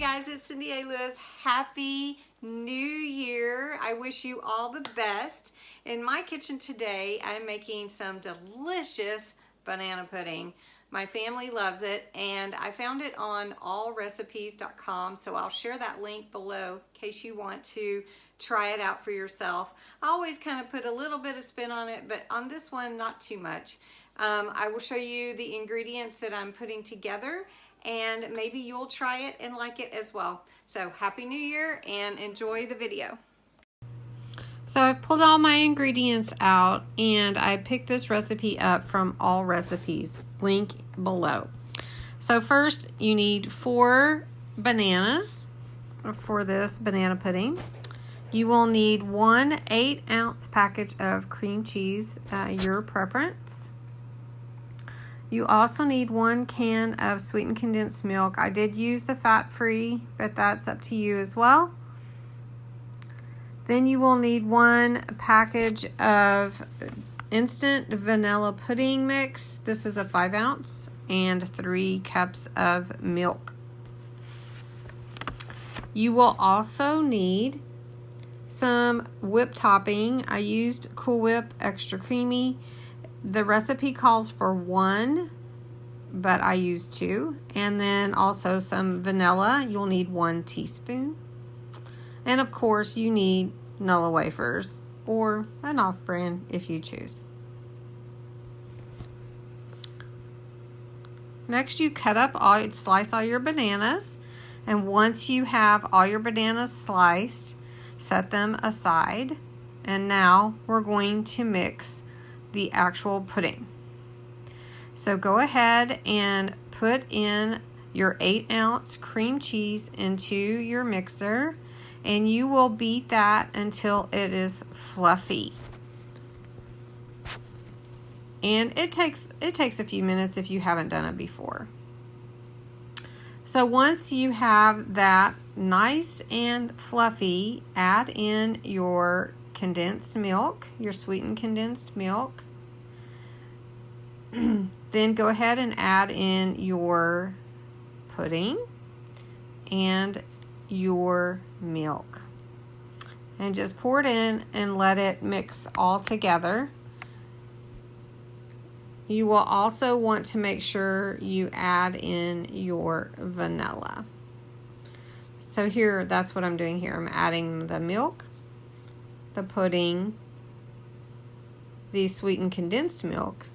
guys, it's Cindy A. Lewis. Happy New Year. I wish you all the best. In my kitchen today, I'm making some delicious banana pudding. My family loves it, and I found it on allrecipes.com, so I'll share that link below in case you want to try it out for yourself. I always kind of put a little bit of spin on it, but on this one, not too much. I will show you the ingredients that I'm putting together, and maybe you'll try it and like it as well. So Happy New Year and enjoy the video. So I've pulled all my ingredients out and I picked this recipe up from All Recipes, link below. So first you need 4 bananas for this banana pudding. You will need 1 8-ounce package of cream cheese, your preference. You also need 1 can of sweetened condensed milk. I did use the fat-free, but that's up to you as well. Then you will need 1 package of instant vanilla pudding mix. This is a 5-ounce, and 3 cups of milk. You will also need some whipped topping. I used Cool Whip Extra Creamy. The recipe calls for 1, but I used 2. And then also some vanilla. You'll need 1 teaspoon. And of course you need Nilla wafers or an off-brand if you choose. Next, you slice all your bananas. And once you have all your bananas sliced, set them aside. And now we're going to mix the actual pudding. So go ahead and put in your 8-ounce cream cheese into your mixer, and you will beat that until it is fluffy. And it takes a few minutes if you haven't done it before. So once you have that nice and fluffy, add in your condensed milk, your sweetened condensed milk. Then go ahead and add in your pudding and your milk. And just pour it in and let it mix all together. You will also want to make sure you add in your vanilla. So here, that's what I'm doing here. I'm adding the milk, the pudding, the sweetened condensed milk,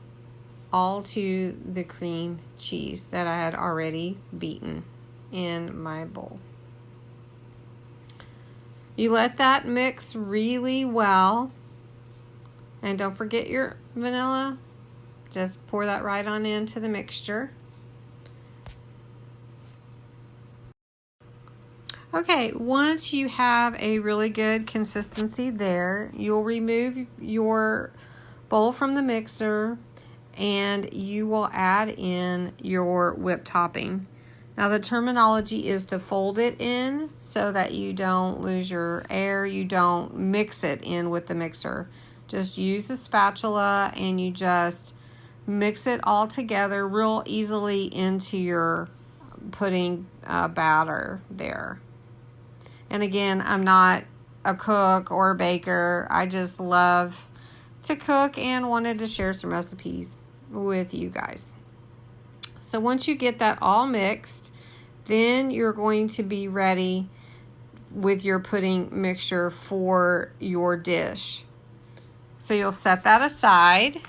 all to the cream cheese that I had already beaten in my bowl. You let that mix really well, and don't forget your vanilla. Just pour that right on into the mixture. Okay, once you have a really good consistency there, you'll remove your bowl from the mixer and you will add in your whipped topping. Now the terminology is to fold it in so that you don't lose your air, you don't mix it in with the mixer. Just use a spatula and you just mix it all together real easily into your pudding batter there. And again, I'm not a cook or a baker. I just love to cook and wanted to share some recipes with you guys. So once you get that all mixed, then you're going to be ready with your pudding mixture for your dish. So you'll set that aside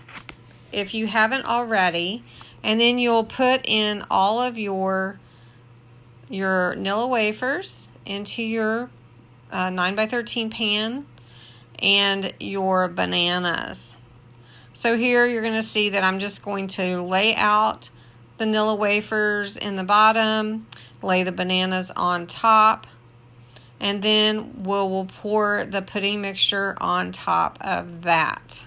if you haven't already, and then you'll put in all of your Nilla wafers into your 9x13 pan and your bananas. So here you're going to see that I'm just going to lay out the Nilla wafers in the bottom, lay the bananas on top, and then we'll pour the pudding mixture on top of that.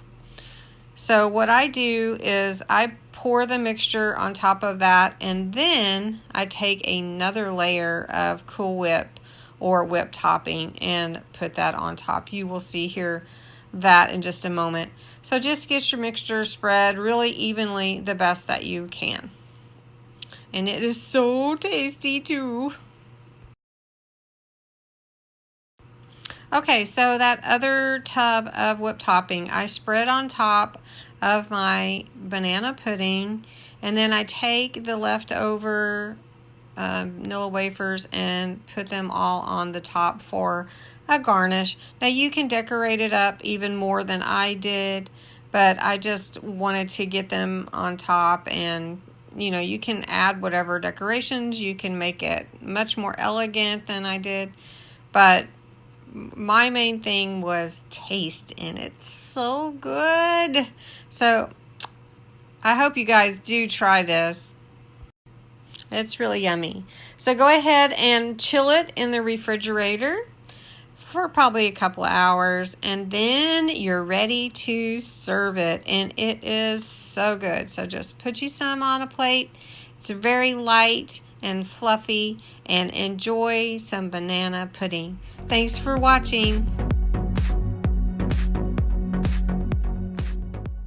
So what I do is I pour the mixture on top of that, and then I take another layer of Cool Whip or whipped topping and put that on top. You will see here that in just a moment. So just get your mixture spread really evenly, the best that you can. And it is so tasty too. Okay, so that other tub of whipped topping, I spread on top of my banana pudding, and then I take the leftover vanilla wafers and put them all on the top for a garnish. Now you can decorate it up even more than I did, but I just wanted to get them on top, and you know, you can add whatever decorations, you can make it much more elegant than I did, but my main thing was taste, and it's so good. So I hope you guys do try this. It's really yummy. So go ahead and chill it in the refrigerator for probably a couple of hours, and then you're ready to serve it, and it is so good. So just put you some on a plate. It's very light and fluffy, and enjoy some banana pudding. Thanks for watching.